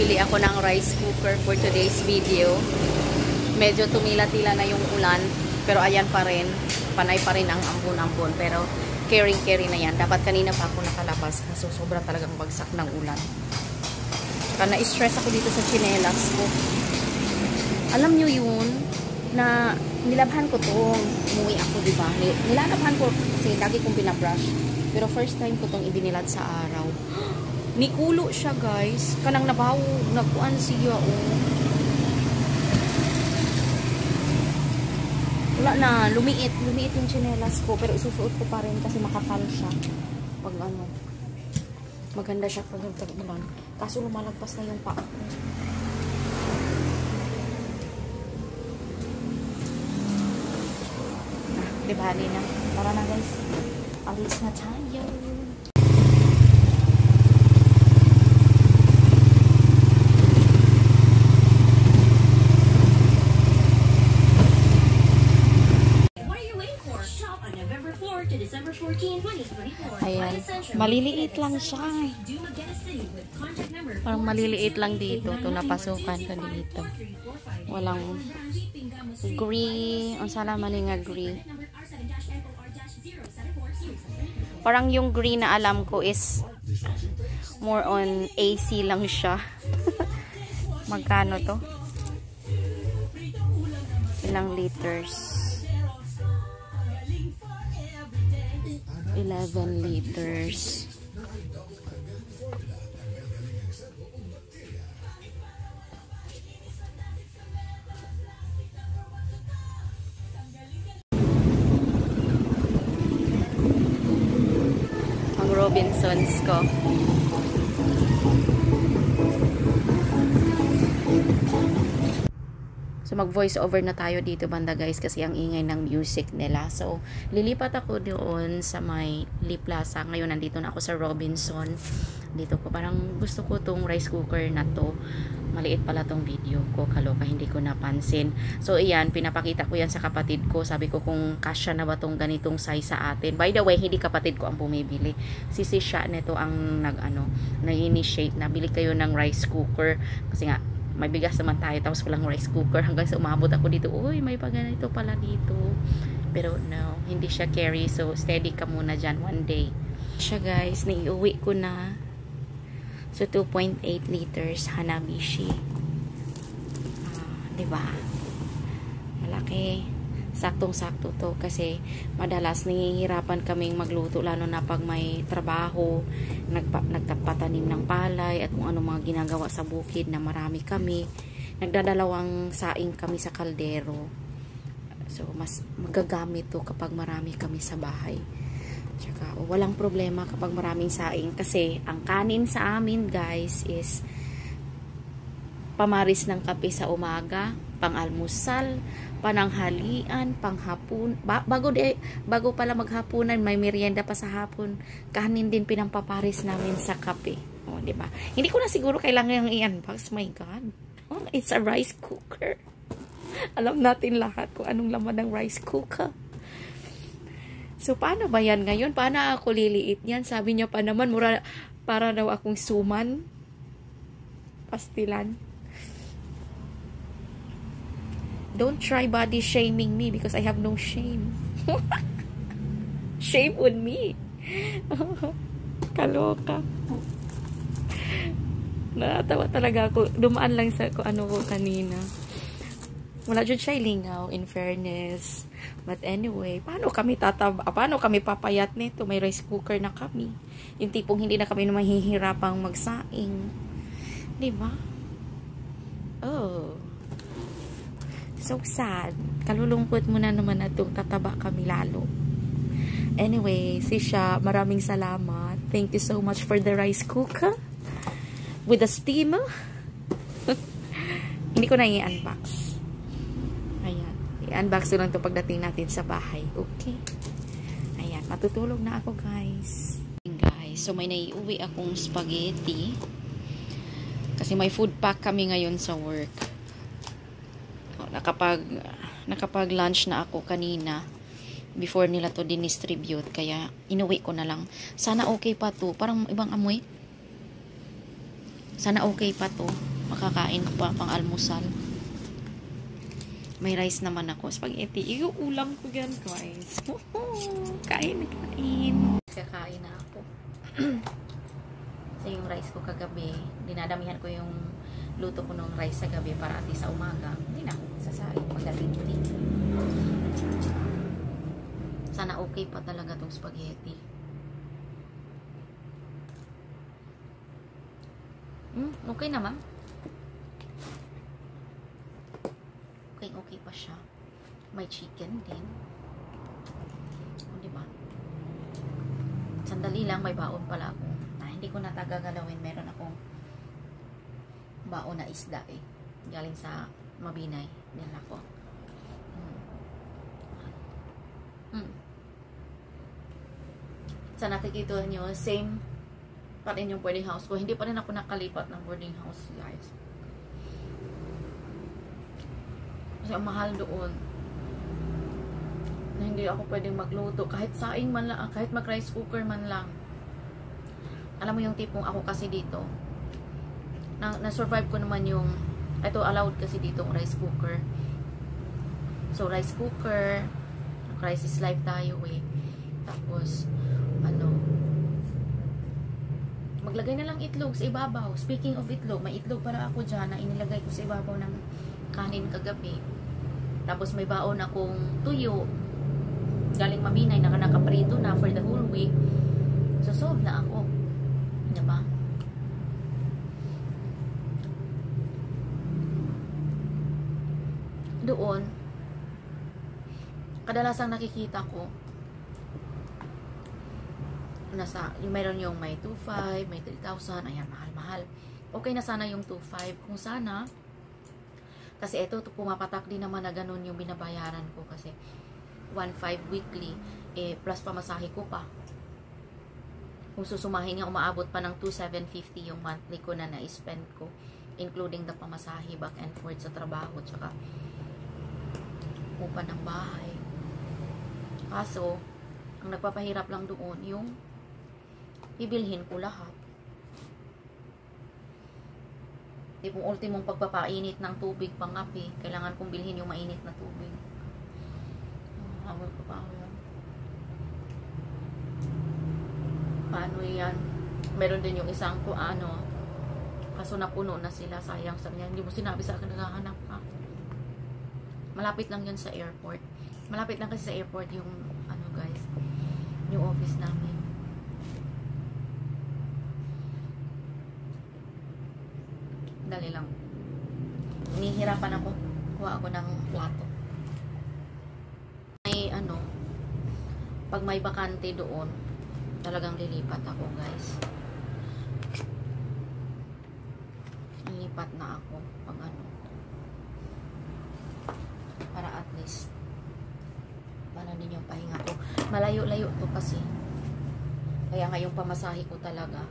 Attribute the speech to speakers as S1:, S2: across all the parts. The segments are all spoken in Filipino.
S1: bibili ako ng rice cooker for today's video. Medyo tumila-tila na yung ulan, pero ayan pa rin, panay pa rin ang ambon-ambon, pero carry na yan. Dapat kanina pa ako nakalabas kasi sobra talagang bagsak ng ulan. Saka na-stress ako dito sa tsinelas ko. Alam nyo yun, na nilabhan ko to, umuwi ako, diba? Nilalabhan ko kasi lagi kong binabrush. Pero first time ko tong ibinilad sa araw. Nikulo siya, guys. Kanang nabaw, nagkuan siya, oh. Wala na, lumiit yung tsinelas ko, pero isusuot ko pa rin kasi makapal siya. Pag ano, maganda siya pag nagtag-ulan. Kaso lumalagpas na yung paa ko. Diba, na. Tara na, guys. Alis na tayo. Ayan. Maliliit lang siya. Parang maliliit lang dito. Ito napasukan ko dito. Walang green. Ang salaman nga green. Parang yung green na alam ko is more on AC lang siya. Magkano to? Ilang liters? 11 liters. Ang Robinsons ko. So mag-voice over na tayo dito banda, guys, kasi ang ingay ng music nila. So lilipat ako doon sa may Lee Plaza. Ngayon nandito na ako sa Robinson. Dito ko parang gusto ko tong rice cooker na to. Maliit pala tong video ko, kaloka, hindi ko napansin. So iyan, pinapakita ko yan sa kapatid ko. Sabi ko kung kasya na ba tong ganitong size sa atin. By the way, hindi kapatid ko ang bumibili. Si siya nito ang nag-initiate na bili kayo ng rice cooker kasi nga may bigas naman tayo, tapos walang rice cooker, hanggang sa umabot ako dito, uy, may paganito pala dito. Pero no, hindi siya carry, so steady ka muna dyan one day. Siya, guys, naiuwi ko na. So 2.8 liters Hanabishi. Diba? Malaki. Saktong-sakto to kasi madalas nangihirapan kaming magluto, lalo na pag may trabaho, nagtapatanim ng palay at kung ano mga ginagawa sa bukid na marami kami. Nagdadalawang saing kami sa kaldero. So mas magagamit to kapag marami kami sa bahay. Tsaka walang problema kapag maraming saing kasi ang kanin sa amin, guys, is pamaris ng kape sa umaga, pang-almusal, pananghalian, panghapon. Bago pala maghapunan, may merienda pa sa hapon. Kanin din pinampaparis namin sa kape. O, diba? Hindi ko na siguro kailangan yung i-unbox. My God. Oh, it's a rice cooker. Alam natin lahat kung anong laman ng rice cooker. So, paano ba yan ngayon? Paano ako liliit yan? Sabi niya pa naman, para daw akong suman. Pastilan. Don't try body shaming me because I have no shame. Shame on me. Kaloka. Natawa talaga ako. Dumaan lang sa ano ko kanina. Wala dyan siya lingaw, in fairness. But anyway, paano kami paano kami papayat nito? May rice cooker na kami. Yung tipong hindi na kami mahihirapang magsaing. Diba? Oh. So sad. Kalulungkot mo na naman na itong tataba kami lalo. Anyway, siya, maraming salamat. Thank you so much for the rice cooker. With the steamer. Hindi ko na i-unbox. Ayan. I-unbox ko lang ito pagdating natin sa bahay. Okay. Ayan. Matutulog na ako, guys. Guys, so may naiuwi akong spaghetti. Kasi may food pack kami ngayon sa work. Nakapag lunch na ako kanina before nila to dinistribute, kaya inuwi ko na lang. Sana okay pa to, parang ibang amoy. Sana okay pa to. Makakain ko pa pang almusal. May rice naman ako. Spaghetti. Yung ulam ko yan, guys. Kain. Kakain na ako. So, yung rice ko kagabi, dinadamihan ko yung luto ko ng rice sa gabi para at least sa umaga. Hindi na ako sasain pagdating. Sana okay pa talaga tong spaghetti. Okay naman. Okay pa siya. May chicken din. Diba? Sandali lang, may baon pala ako. Hindi ko na tagagalawin. Meron akong baon na isda eh. Galing sa Mabinay. Nila ko. Sa nakikita nyo, same pa rin yung boarding house ko. Hindi pa rin ako nakalipat ng boarding house, guys. Kasi ang mahal doon. Na hindi ako pwedeng magluto. Kahit saing man lang, kahit mag rice cooker man lang. Alam mo yung tipong ako kasi dito. Na-survive ko naman yung, ito allowed kasi dito ang rice cooker. So, rice cooker, crisis life tayo eh. Tapos, maglagay na lang itlog sa ibabaw. Speaking of itlog, may itlog para ako dyan na inilagay ko sa ibabaw ng kanin kagabi. Tapos may baon akong tuyo galing Mabinay na nakaprito na for the whole week. So solve na ako. Diba? Doon kadalasang nakikita ko yung meron yung may 2,500, may 3,000, ayan, mahal-mahal. Okay na sana yung 2,500 kung sana. Kasi ito, pumapatak din naman na ganun yung binabayaran ko kasi 1,500 weekly, plus pamasahe ko pa. Kung susumahin niya, umaabot pa ng 2,750 yung monthly ko na na-spend ko, including the pamasahe back and forth sa trabaho, tsaka upa ng bahay. Kaso, ang nagpapahirap lang doon, yung bibilhin ko lahat. Tipong ultimong pagpapainit ng tubig pangapi, kailangan kong bilhin yung mainit na tubig. Hawal ko pa ako yan. Paano yan? Meron din yung isang kaso napuno na sila, sayang sa niya. Hindi mo sinabi sa akin naghahanap ka. Malapit lang yun sa airport. Malapit lang kasi sa airport yung guys, yung office namin. Dali lang. Nihirapan ako. Kuha ako ng plato. May pag may bakante doon, talagang lilipat ako, guys. Lilipat na ako pag para at least para din yung pahinga ko. Malayo-layo to kasi. Kaya ngayong pamasahe ko talaga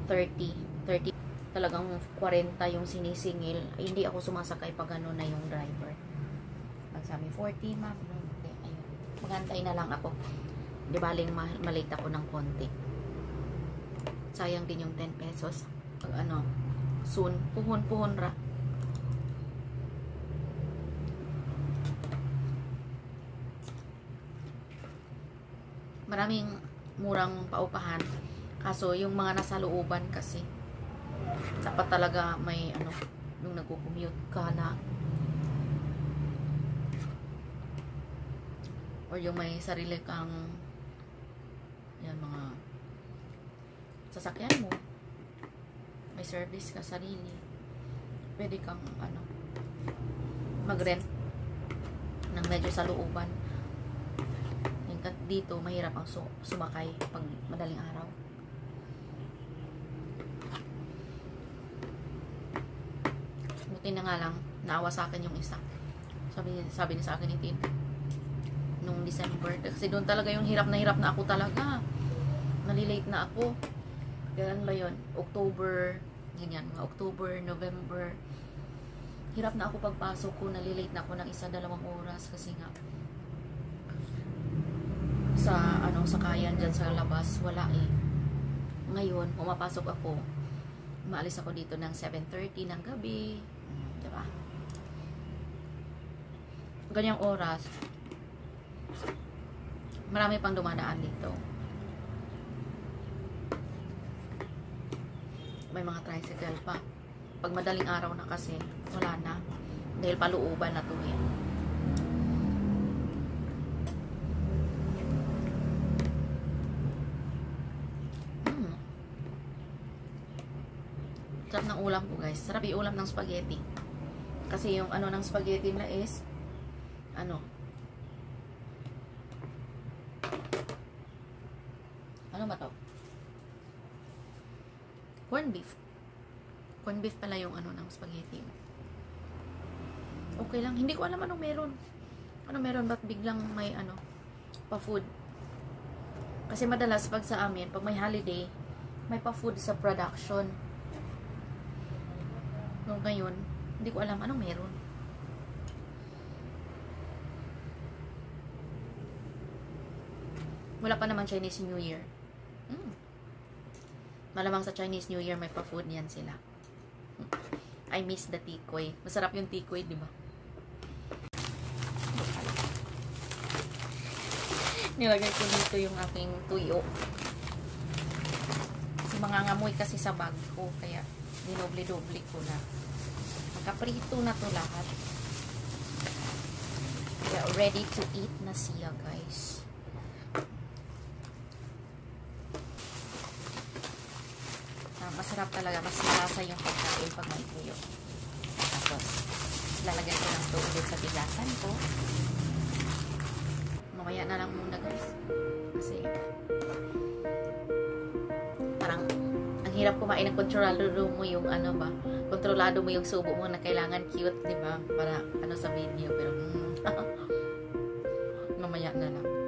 S1: 30 talagang 40 yung sinisingil. Ay, hindi ako sumasakay pag na yung driver. Pagsabi 40 ma'am, ayun. Magantay na lang ako. Di baling malate ako ng konti. Sayang din yung 10 pesos. Pag soon, puhon ra. Maraming murang paupahan. Kaso, yung mga nasa looban kasi, dapat talaga may yung nagko-commute ka na or yung may sarili kang mga sasakyan mo, may service ka sarili, pwede kang mag-rent ng medyo sa looban. Dito mahirap ang sumakay pag madaling araw. Buti na nga lang naawa sa akin yung isa. Sabi niya sa akin ni Tin nung December, kasi doon talaga yung hirap na ako talaga. Nalilate na ako. Kailan ba yun? October, ganyan, mga October, November. Hirap na ako pagpasok ko, nalilate na ako ng 1-2 oras kasi nga sa sakayan dyan sa labas, wala eh. Ngayon, pumapasok ako Maalis ako dito ng 7:30 ng gabi. Diba? Ganyang oras, marami pang dumadaan dito. May mga tricycle pa. Pag madaling araw na kasi, wala na. Dahil paluuban na to eh. Sarap ng ulam ko guys. Sarap yung ulam ng spaghetti. Kasi yung ano ng spaghetti na is ano ba to? Corn beef. Corn beef pala yung ano ng spaghetti. Okay lang. Hindi ko alam anong meron. Anong meron? Ba't biglang may ano pa-food? Kasi madalas pag sa amin, pag may holiday, may pa-food sa production. So, ngayon, hindi ko alam anong meron. Wala pa naman Chinese New Year. Malamang sa Chinese New Year may pa-food yan sila. I miss the tikoy. Masarap yung tikoy, di ba? Nilagay ko dito yung aking tuyo. Kasi mangangamoy kasi sa bag ko. Kaya dinoble-doble ko na. Magkaprito na to lahat. Kaya ready to eat na siya, guys. Masarap talaga. Mas malasa yung pagkain pag may tuyo. Tapos, lalagyan ko ng tuyo sa bigasan ko. Mamaya na lang muna, guys. Kasi, parang, ang hirap kumain ng kontrolado mo yung ano ba, kontrolado mo yung subo mo na kailangan cute, di ba? Para ano sa video. Pero, mamaya na lang.